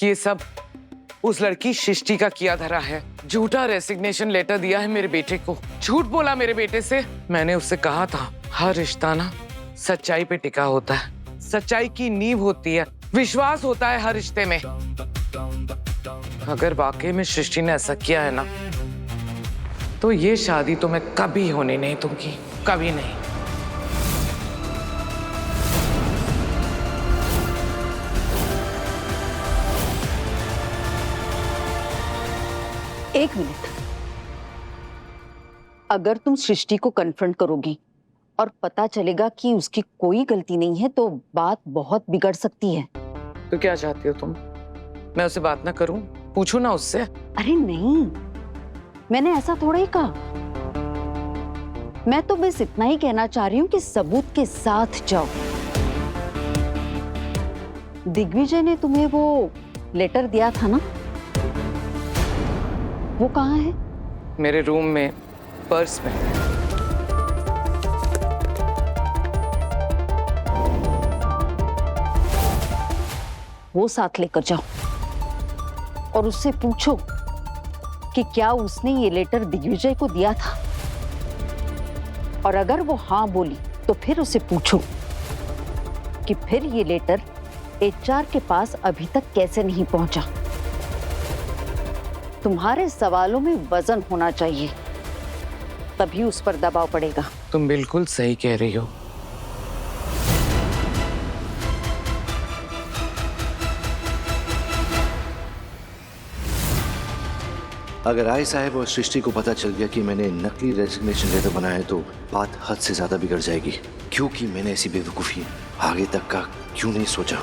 ये सब उस लड़की सृष्टि का किया धरा है। झूठा रेसिग्नेशन लेटर दिया है मेरे बेटे को, झूठ बोला मेरे बेटे से। मैंने उससे कहा था हर रिश्ता ना सच्चाई पे टिका होता है, सच्चाई की नींव होती है, विश्वास होता है हर रिश्ते में। अगर वाकई में सृष्टि ने ऐसा किया है ना, तो ये शादी तो मैं कभी होने नहीं दूंगी, कभी नहीं। एक मिनट, अगर तुम सृष्टि को कन्फ्रंट करोगी और पता चलेगा कि उसकी कोई गलती नहीं है तो बात बहुत बिगड़ सकती है। तो क्या चाहती हो तुम? मैं उससे बात ना करूं? पूछो ना उससे। अरे नहीं, मैंने ऐसा थोड़ा ही कहा। मैं तो बस इतना ही कहना चाह रही हूँ कि सबूत के साथ जाओ। दिग्विजय ने तुम्हें वो लेटर दिया था ना, वो कहाँ है? मेरे रूम में, पर्स में। वो साथ लेकर जाओ और उससे पूछो कि क्या उसने ये लेटर दिग्विजय को दिया था। और अगर वो हाँ बोली तो फिर उसे पूछो कि फिर ये लेटर एचआर के पास अभी तक कैसे नहीं पहुंचा। तुम्हारे सवालों में वजन होना चाहिए, तभी उस पर दबाव पड़ेगा। तुम बिल्कुल सही कह रही हो। अगर राय साहब और सृष्टि को पता चल गया कि मैंने नकली रेजिग्नेशन लेटर बनाया है तो बात हद से ज्यादा बिगड़ जाएगी। क्योंकि मैंने ऐसी बेवकूफी आगे तक का क्यों नहीं सोचा।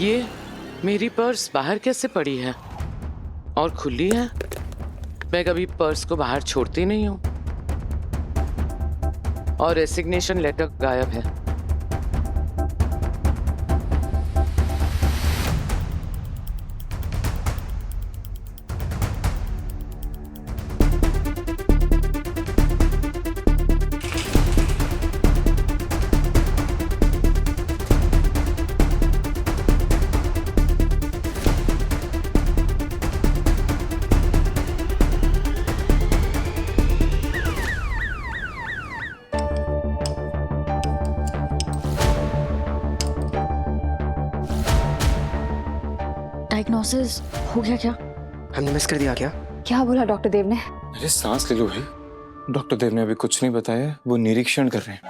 ये मेरी पर्स बाहर कैसे पड़ी है और खुली है? मैं कभी पर्स को बाहर छोड़ती नहीं हूँ। और रेसिग्नेशन लेटर गायब है। डायग्नोसिस हो गया क्या? हमने मिस कर दिया क्या? क्या बोला डॉक्टर देव ने? अरे सांस ले लो भाई। डॉक्टर देव ने अभी कुछ नहीं बताया, वो निरीक्षण कर रहे हैं।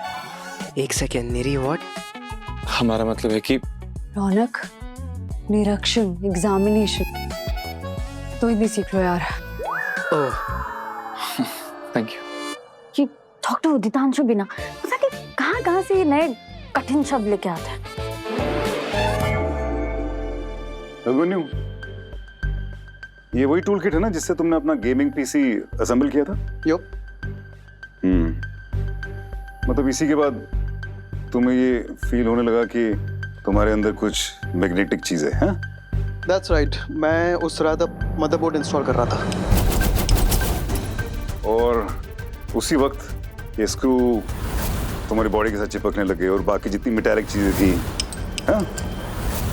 एक सेकेंड, निरी व्हाट? हमारा मतलब है कि रौनक, निरीक्षण, एग्जामिनेशन तो ही नहीं सीख लो यार। ओह, थैंक यू। कि डॉक्टर उदितांशु बिना पता कि कहाँ से ये नए कठिन शब्द लेके आते हैं। अभिमन्यु, ये वही टूल किट है ना जिससे तुमने अपना गेमिंग पीसी असेंबल किया था? यो। मतलब इसी के बाद तुम्हें ये फील होने लगा कि तुम्हारे अंदर कुछ मैग्नेटिक चीज है, हाँ? That's right. मैं उस रात अब मदरबोर्ड इंस्टॉल कर रहा था और उसी वक्त ये स्क्रू तुम्हारी बॉडी के साथ चिपकने लगे और बाकी जितनी मेटालिक चीजें थी, हाँ?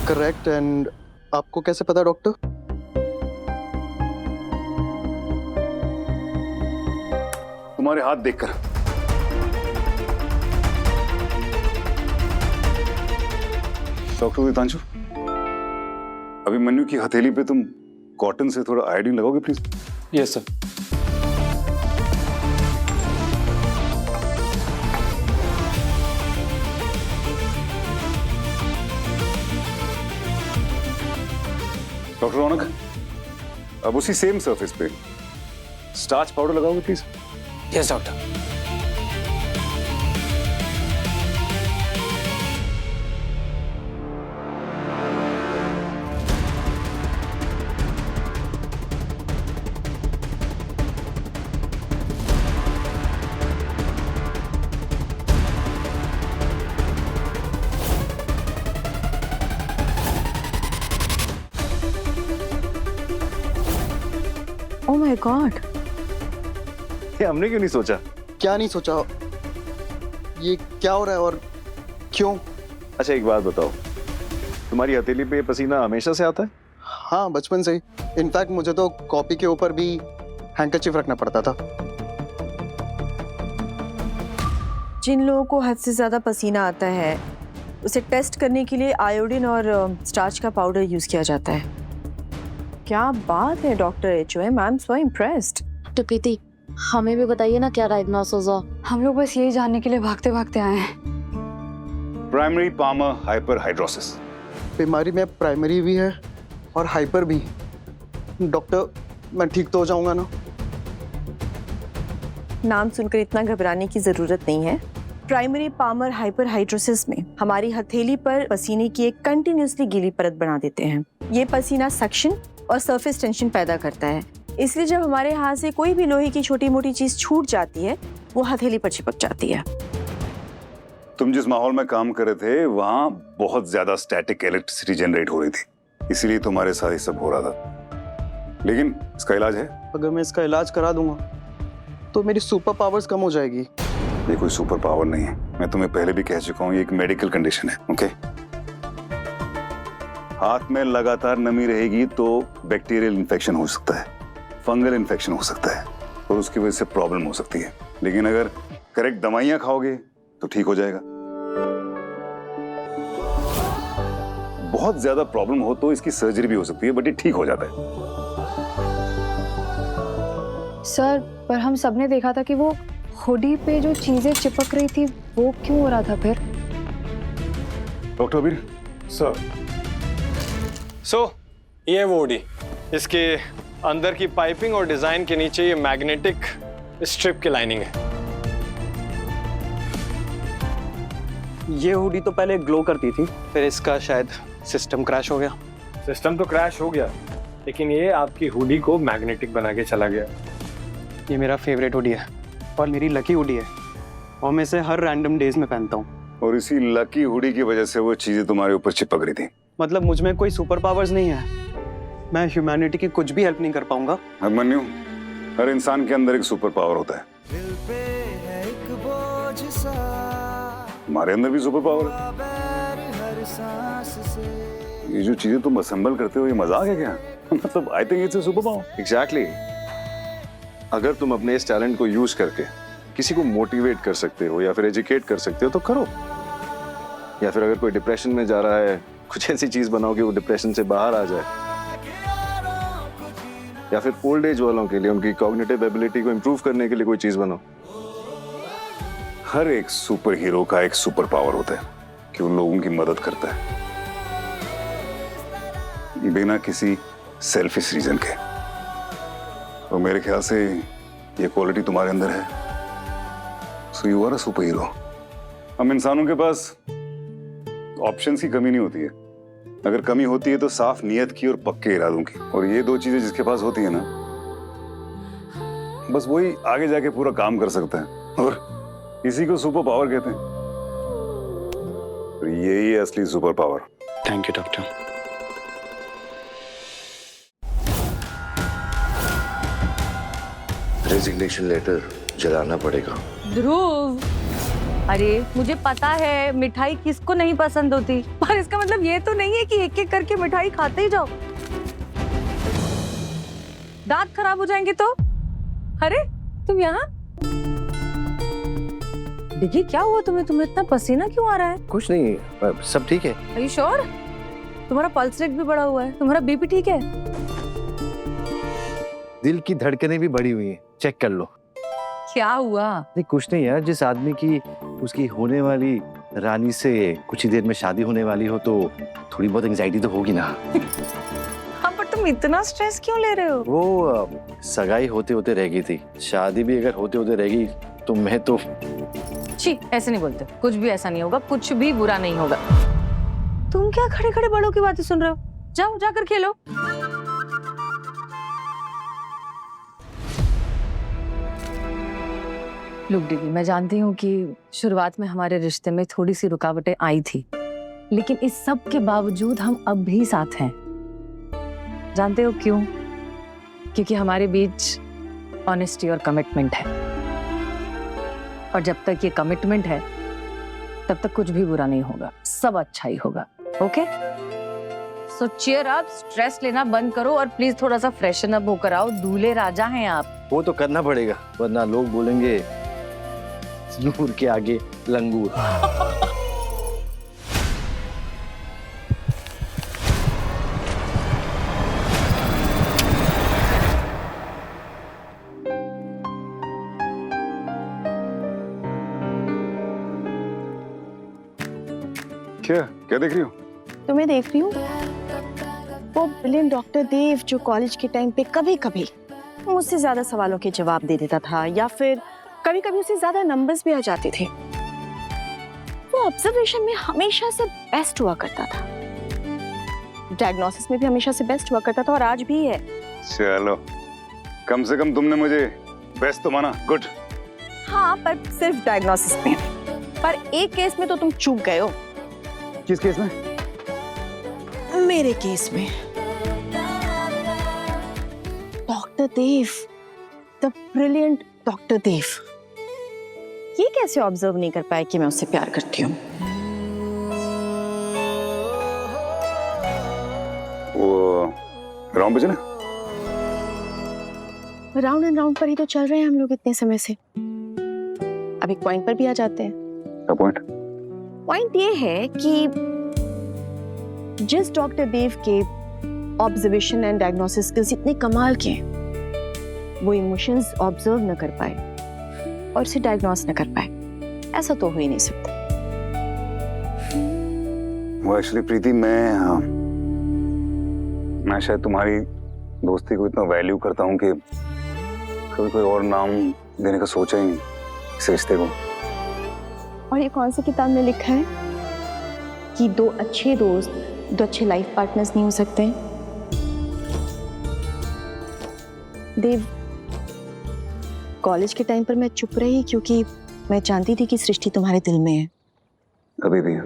करेक्ट। एंड आपको कैसे पता डॉक्टर? तुम्हारे हाथ देखकर। डॉक्टर उदितांशु, अभिमन्यु की हथेली पे तुम कॉटन से थोड़ा आयोडीन लगाओगे प्लीज? Yes sir. डॉक्टर रौनक, अब उसी सेम सरफेस पे स्टार्च पाउडर लगाओगे please. Yes doctor. Oh my God, ये हमने क्यों नहीं सोचा? क्या नहीं सोचा? ये क्या हो रहा है और क्यों? अच्छा एक बात बताओ, तुम्हारी हथेली पे पसीना हमेशा से आता है? हाँ, बचपन से ही। इनफैक्ट मुझे तो कॉपी के ऊपर भी हैंकरचीफ रखना पड़ता था। जिन लोगों को हद से ज़्यादा पसीना आता है उसे टेस्ट करने के लिए आयोडीन और स्टार्च का पाउडर यूज़ किया जाता है। क्या बात है doctor HOM, I am so impressed. तो प्रीति, हमें भी बताइए ना क्या डायग्नोसिस हो। हम लोग बस यही जानने के लिए भागते भागते आए हैं। Primary palmar hyperhidrosis. बीमारी में प्राइमरी भी है और हाइपर भी। डॉक्टर, मैं ठीक तो हो जाऊंगा ना? नाम सुनकर इतना घबराने की ज़रूरत नहीं है। प्राइमरी पामर हाइपरहाइड्रोसिस में हमारी हथेली पर पसीने की एक कंटिन्यूसली गीली परत बना देते हैं। ये पसीना सक्शन और सरफेस टेंशन पैदा करता है, इसलिए जब हमारे हाथ से कोई भी लोहे की छोटी मोटी चीज छूट जाती है वो हथेली पर चिपक जाती है। तुम जिस माहौल में काम कर रहे थे वहां बहुत ज्यादा स्टैटिक इलेक्ट्रिसिटी जनरेट हो रही थी, इसीलिए तुम्हारे साथ ये सब हो रहा था। लेकिन इसका इलाज है। अगर मैं इसका इलाज करा दूंगा तो मेरी सुपर पावर्स कम हो जाएगी। ये कोई सुपर पावर नहीं है, मैं तुम्हें पहले भी कह चुका हूँ, ये एक मेडिकल कंडीशन है। ओके, हाथ में लगातार नमी रहेगी तो बैक्टीरियल इन्फेक्शन हो सकता है, फंगल इन्फेक्शन हो सकता है और उसकी वजह से प्रॉब्लम हो सकती है। लेकिन अगर करेक्ट दवाइयां खाओगे तो ठीक हो जाएगा। बहुत ज्यादा प्रॉब्लम हो तो इसकी सर्जरी भी हो सकती है, बट ये ठीक हो जाता है। सर, पर हम सबने देखा था कि वो हुडी पे जो चीजें चिपक रही थी वो क्यों हो रहा था फिर? डॉक्टर अबीर सर, ये वो हुडी, इसके अंदर की पाइपिंग और डिजाइन के नीचे ये मैग्नेटिक स्ट्रिप की लाइनिंग है। ये हुडी तो पहले ग्लो करती थी, फिर इसका शायद सिस्टम क्रैश हो गया। सिस्टम तो क्रैश हो गया, लेकिन ये आपकी हुडी को मैग्नेटिक बना के चला गया। ये मेरा फेवरेट हुडी है और मेरी लकी हुडी है और मैं इसे हर रैंडम डेज में पहनता हूँ। और इसी लकी हुडी की वजह से वो चीजें तुम्हारे ऊपर चिपक रही थी। मतलब मुझ में कोई सुपर पावर्स नहीं है, मैं ह्यूमैनिटी की कुछ भी हेल्प नहीं कर पाऊंगा। अभिमन्यु, हर इंसान के अंदर एक सुपर पावर होता है। हमारे अंदर भी सुपर पावर है। ये जो चीजें तुम असेंबल करते हो ये मजाक है क्या? मतलब I think it's a super power. Exactly. अगर तुम अपने इस टैलेंट को यूज करके किसी को मोटिवेट कर सकते हो या फिर एजुकेट कर सकते हो तो करो। या फिर अगर कोई डिप्रेशन में जा रहा है, कुछ ऐसी चीज बनाओ कि वो डिप्रेशन से बाहर आ जाए। या फिर ओल्ड एज वालों के लिए उनकी कॉग्निटिव एबिलिटी को इंप्रूव करने के लिए कोई चीज बनाओ। हर एक सुपर हीरो का एक सुपर पावर होता है कि वो लोगों की मदद करता है बिना किसी सेल्फिश रीजन के। तो मेरे ख्याल से ये क्वालिटी तुम्हारे अंदर है, so you are a superhero. हम इंसानों के पास ऑप्शंस की कमी नहीं होती है, अगर कमी होती है तो साफ नियत की और पक्के इरादों की। और ये दो चीजें जिसके पास होती है ना, बस वही आगे जाके पूरा काम कर सकता है और इसी को सुपर पावर कहते हैं। और यही है असली superpower. Thank you doctor. Resignation letter जलाना पड़ेगा। ध्रुव, अरे मुझे पता है मिठाई किसको नहीं पसंद होती, पर इसका मतलब ये तो नहीं है कि एक एक करके मिठाई खाते ही जाओ। दांत खराब हो जाएंगे तो। अरे तुम यहाँ? डिगी, क्या हुआ तुम्हें इतना पसीना क्यों आ रहा है? कुछ नहीं, सब ठीक है। Are you sure? तुम्हारा पल्स रेट भी बढ़ा हुआ है, तुम्हारा बीपी ठीक है? दिल की धड़कनें भी बढ़ी हुई हैं, चेक कर लो। क्या हुआ? नहीं कुछ नहीं यार, जिस आदमी की उसकी होने वाली रानी से कुछ ही देर में शादी होने वाली हो तो थोड़ी बहुत एंजाइटी तो होगी ना। हाँ, पर तुम तुम इतना स्ट्रेस क्यों ले रहे हो? वो सगाई होते होते रह गई थी, शादी भी अगर होते होते रहेगी तो मैं तो। छी, ऐसे नहीं बोलते, कुछ भी ऐसा नहीं होगा, कुछ भी बुरा नहीं होगा। तुम क्या खड़े खड़े बड़ों की बातें सुन रहे हो? जाओ जाकर खेलो। लुक दीदी, मैं जानती हूँ कि शुरुआत में हमारे रिश्ते में थोड़ी सी रुकावटें आई थी, लेकिन इस सब के बावजूद हम अब भी साथ हैं। जानते हो क्यों? क्योंकि हमारे बीच ऑनेस्टी और कमिटमेंट है, और जब तक ये कमिटमेंट है तब तक कुछ भी बुरा नहीं होगा, सब अच्छा ही होगा। ओके? सो चीयर अप, स्ट्रेस लेना बंद करो और प्लीज थोड़ा सा फ्रेशन अप होकर आओ। दूल्हे राजा हैं आप। वो तो करना पड़ेगा, वरना लोग बोलेंगे नूर के आगे लंगूर। क्या क्या देख रही हो? तुम्हें देख रही हूँ। वो ब्रिलियंट डॉक्टर देव जो कॉलेज के टाइम पे कभी कभी मुझसे ज्यादा सवालों के जवाब दे देता था, या फिर कभी कभी उसे ज्यादा नंबर्स भी आ जाते थे। वो ऑब्जर्वेशन में हमेशा से बेस्ट हुआ करता था, डायग्नोसिस में भी हमेशा से बेस्ट हुआ करता था, और आज भी है। चलो, कम से कम तुमने मुझे बेस्ट तो माना। गुड। हाँ, पर सिर्फ डायग्नोसिस में। पर एक केस में तो तुम चूक गए हो। किस केस में? मेरे केस में। Doctor Dev, the brilliant doctor Dev, ये कैसे ऑब्जर्व नहीं कर पाए कि मैं उससे प्यार करती हूँ? वो राउंड पे चले? राउंड एंड राउंड पर ही तो चल रहे हैं हम लोग इतने समय से। अब एक पॉइंट पर भी आ जाते हैं। क्या पॉइंट? पॉइंट ये है कि जिस डॉक्टर देव के ऑब्जर्वेशन एंड डायग्नोसिस स्किल्स इतने कमाल के हैं, वो इमोशंस ऑब्जर्व न कर पाए और उसे डायग्नोस न कर पाए, ऐसा तो हो ही नहीं सकता। वो एक्चुअली प्रीति, मैं शायद तुम्हारी दोस्ती को इतना वैल्यू करता हूँ कि कभी कोई और नाम देने का सोचा ही नहीं इस रिश्ते को। और ये कौन सी किताब में लिखा है कि दो अच्छे दोस्त दो अच्छे लाइफ पार्टनर्स नहीं हो सकते? देव, कॉलेज के टाइम पर मैं चुप रही क्योंकि मैं जानती थी कि सृष्टि तुम्हारे दिल में है। अभी भी है।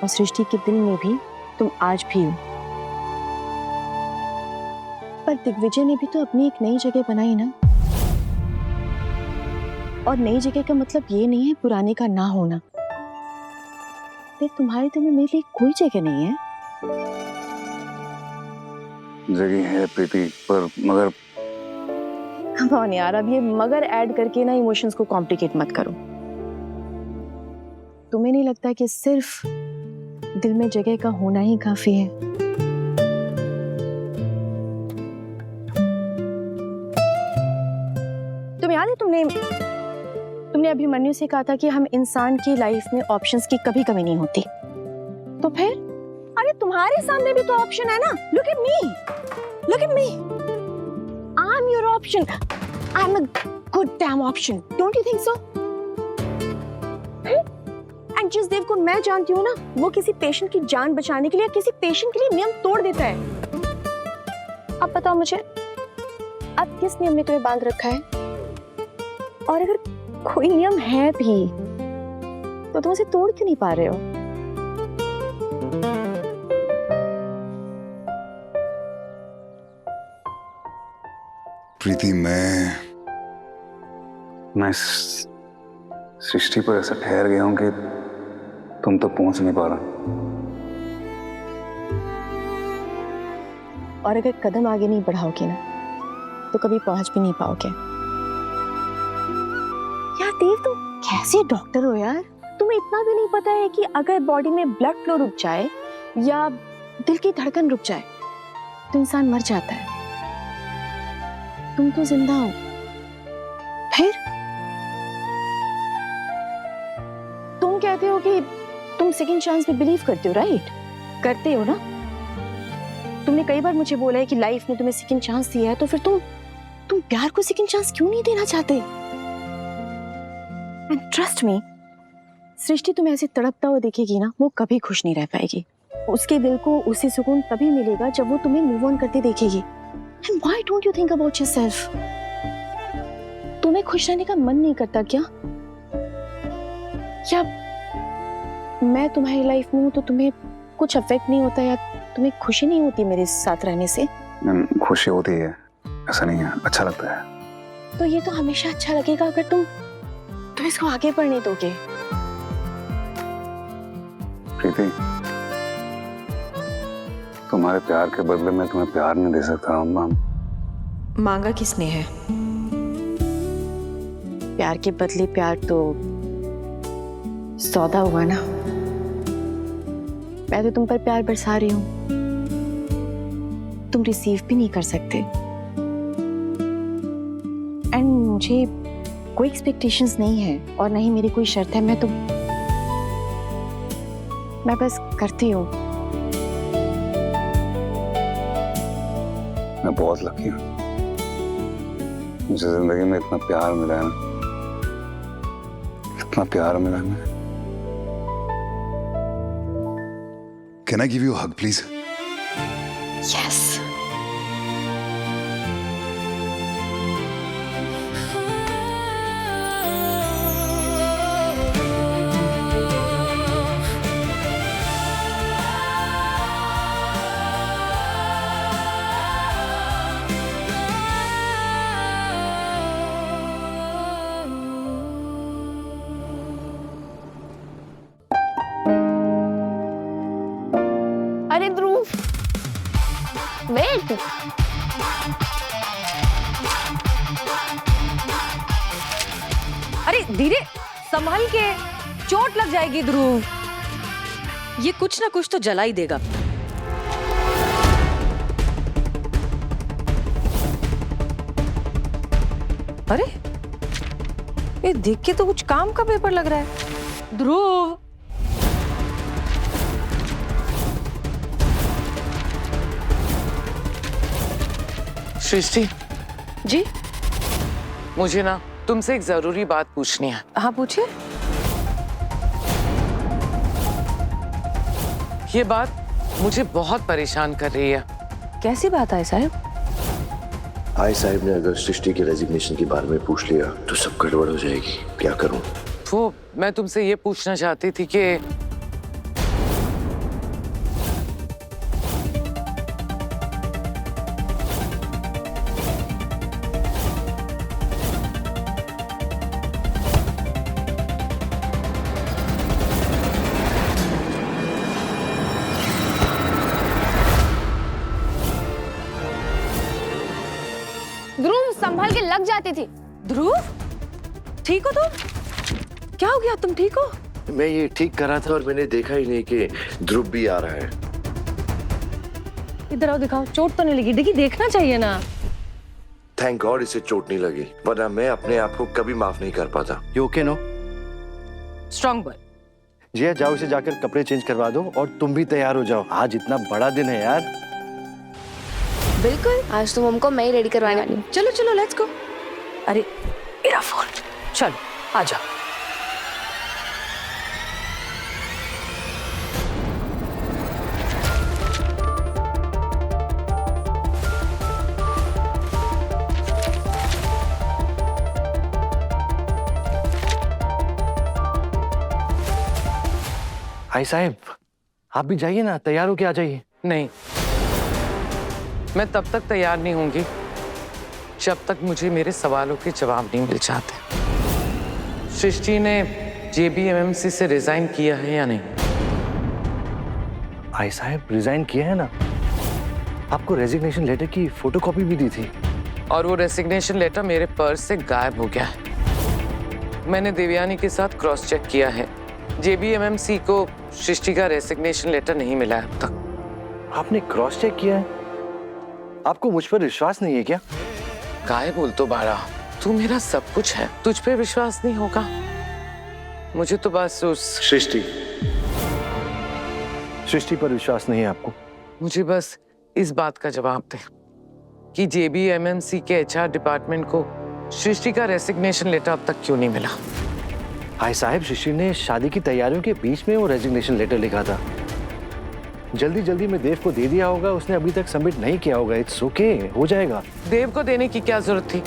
और सृष्टि के दिल में भी तुम आज भी हो। पर दिग्विजय ने भी तो अपनी एक नई जगह बनाई ना। और नई जगह का मतलब ये नहीं है पुराने का ना होना। देख, तुम्हारे दिल में मेरे लिए कोई जगह नहीं है। जगह है प्रीति, पर मगर। कम ऑन यार, अब ये मगर ऐड करके ना इमोशंस को कॉम्प्लिकेट मत करो। तुम्हें नहीं लगता कि सिर्फ दिल में जगह का होना ही काफी है? तुम्हें याद है तुमने अभिमन्यु से कहा था कि हम इंसान की लाइफ में ऑप्शंस की कभी कमी नहीं होती। तो फिर अरे तुम्हारे सामने भी तो ऑप्शन है ना। Look at me, look at me, I am your option, I am a good dam option, don't you think so? And जिस देव को मैं जानती हूँ ना, वो किसी पेशेंट की जान बचाने के लिए, किसी पेशेंट के लिए नियम तोड़ देता है। अब बताओ मुझे, अब किस नियम ने तुम्हें बांध रखा है? और अगर कोई नियम है भी तो तुम उसे तोड़ क्यों नहीं पा रहे हो? प्रीति, मैं सृष्टि पर ऐसा ठहर गया हूं कि तुम तक पहुंच नहीं पा रहा। और अगर कदम आगे नहीं बढ़ाओगे ना तो कभी पहुंच भी नहीं पाओगे। यार देव, तुम कैसे डॉक्टर हो यार? तुम्हें इतना भी नहीं पता है कि अगर बॉडी में ब्लड फ्लो रुक जाए या दिल की धड़कन रुक जाए तो इंसान मर जाता है। तुम तो जिंदा हो। फिर तुम कहते हो कि तुम सेकंड चांस पे बिलीव करते हो, राइट? करते हो ना? तुमने कई बार मुझे बोला है कि लाइफ ने तुम्हें सेकंड चांस दिया है, तो फिर तुम प्यार को सेकंड चांस क्यों नहीं देना चाहते? एंड ट्रस्ट मी, सृष्टि तुम्हें ऐसे तड़पता हुआ देखेगी ना, वो कभी खुश नहीं रह पाएगी। उसके दिल को उसी सुकून तभी मिलेगा जब वो तुम्हें मूव ऑन करते देखेगी। And why don't you think about yourself? तुम्हें खुश रहने का मन नहीं करता क्या? या मैं तुम्हारी लाइफ में हूं तो तुम्हें कुछ अफेक्ट नहीं होता, या तुम्हें खुशी नहीं होती मेरे साथ रहने से? खुशी होती है, ऐसा नहीं है, अच्छा लगता है। तो ये तो हमेशा अच्छा लगेगा अगर तुम इसको आगे बढ़ने दोगे। प्रीति, तुम्हारे प्यार के बदले में तुम्हें प्यार नहीं दे सकता अम्मा। मांगा किसने है? प्यार के बदले प्यार तो सौदा हुआ ना। मैं तो तुम पर प्यार बरसा रही हूं, तुम रिसीव भी नहीं कर सकते। एंड मुझे कोई एक्सपेक्टेशंस नहीं है और नहीं मेरी कोई शर्त है। मैं बस करती हूँ। मैं बहुत लकी हूँ, मुझे जिंदगी में इतना प्यार मिला है ना, इतना प्यार मिला है। Can I give you a hug, please? Yes. अरे ध्रुव, वेट। अरे धीरे, संभाल के, चोट लग जाएगी ध्रुव। ये कुछ ना कुछ तो जला ही देगा। अरे ये देख के तो कुछ काम का पेपर लग रहा है। ध्रुव, सृष्टि जी, मुझे ना तुमसे एक जरूरी बात पूछनी है। हाँ पूछिए। ये बात मुझे बहुत परेशान कर रही है। कैसी बात है साहब? आई साहब ने अगर सृष्टि के रेजिग्नेशन के बारे में पूछ लिया तो सब गड़बड़ हो जाएगी। क्या करूं? वो मैं तुमसे ये पूछना चाहती थी कि ध्रुव, संभल के लग जाती थी। ध्रुव, ठीक हो तुम? क्या हो गया, तुम ठीक हो? मैं ये ठीक कर रहा था और मैंने देखा ही नहीं कि ध्रुव भी आ रहा है। इधर आओ, दिखाओ, चोट तो नहीं लगी? डिगी देखना चाहिए ना। थैंक गॉड इसे चोट नहीं लगी, वरना मैं अपने आप को कभी माफ नहीं कर पाता। You okay no? Strong boy. Jiya, जाओ इसे जाकर कपड़े चेंज करवा दो और तुम भी तैयार हो जाओ। आज इतना बड़ा दिन है यार। बिल्कुल, आज तो हमको मैं ही रेडी करवाने वाली हूँ। चलो चलो, लेट्स गो। अरे मेरा फोन, चलो आ जाओ। आई साहब, आप भी जाइए ना, तैयार होके आ जाइए। नहीं, मैं तब तक तैयार नहीं होंगी जब तक मुझे मेरे सवालों के जवाब नहीं मिल जाते। सृष्टि ने JBMMC से रिजाइन किया है या नहीं? आई साहब, रिजाइन किया है ना। आपको रेजिग्नेशन लेटर की फोटोकॉपी भी दी थी। और वो रेजिग्नेशन लेटर मेरे पर्स से गायब हो गया है। मैंने देवयानी के साथ क्रॉस चेक किया है। JBMMC को सृष्टि का रेजिग्नेशन लेटर नहीं मिला है अब तक। आपने क्रॉस चेक किया है? आपको मुझ पर विश्वास नहीं है क्या? काय बोल तो बाड़ा, तू मेरा सब कुछ है, तुझ पे विश्वास नहीं होगा? मुझे तो बस उस सृष्टि पर विश्वास नहीं है आपको? मुझे बस इस बात का जवाब दे कि JBMMC के HR डिपार्टमेंट को सृष्टि का रेसिग्नेशन लेटर अब तक क्यों नहीं मिला? भाई साहब, सृष्टि ने शादी की तैयारियों के बीच में वो रेजिग्नेशन लेटर लिखा था। जल्दी जल्दी में देव को दे दिया होगा, उसने अभी तक सबमिट नहीं किया होगा। इट्स ओके, हो जाएगा। देव को देने की क्या जरूरत थी?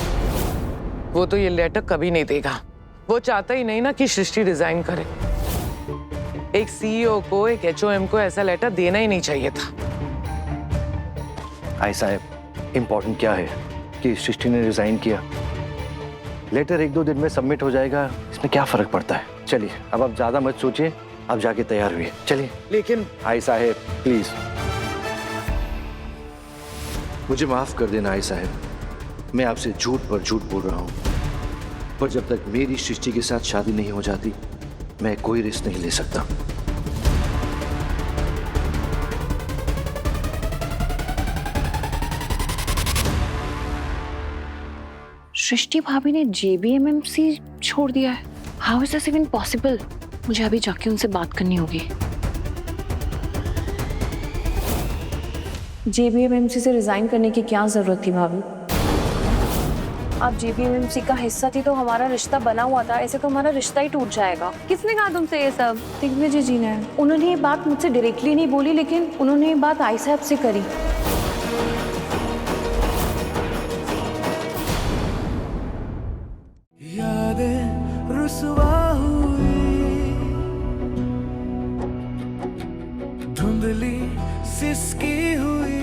वो तो ये लेटर कभी नहीं देगा। वो चाहता ही नहीं ना कि सृष्टि रिजाइन करे। एक CEO को, एक HOM को ऐसा लेटर देना ही नहीं चाहिए था। भाई साहब, इम्पोर्टेंट क्या है कि सृष्टि ने रिजाइन किया। लेटर 1-2 दिन में सबमिट हो जाएगा, इसमें क्या फर्क पड़ता है। चलिए अब आप ज्यादा मत सोचिए, अब जाके तैयार हुई। चलिए। लेकिन भाई साहब प्लीज मुझे माफ कर देना। भाई साहब, मैं आपसे झूठ पर झूठ बोल रहा हूँ, पर जब तक मेरी सृष्टि के साथ शादी नहीं हो जाती, मैं कोई रिस्क नहीं ले सकता। सृष्टि भाभी ने JBMMC छोड़ दिया है। How is this even possible? मुझे अभी जाके उनसे बात करनी होगी। JBMMC से रिजाइन करने की क्या जरूरत थी भाभी? आप JBMMC का हिस्सा थी तो हमारा रिश्ता बना हुआ था, ऐसे तो हमारा रिश्ता ही टूट जाएगा। किसने कहा तुमसे ये सब? दिग्विजय जी ने। उन्होंने ये बात मुझसे डायरेक्टली नहीं बोली, लेकिन उन्होंने ये बात आई साहब से करी। यादें रुसवा हुई, धुंधली सिसकी हुई,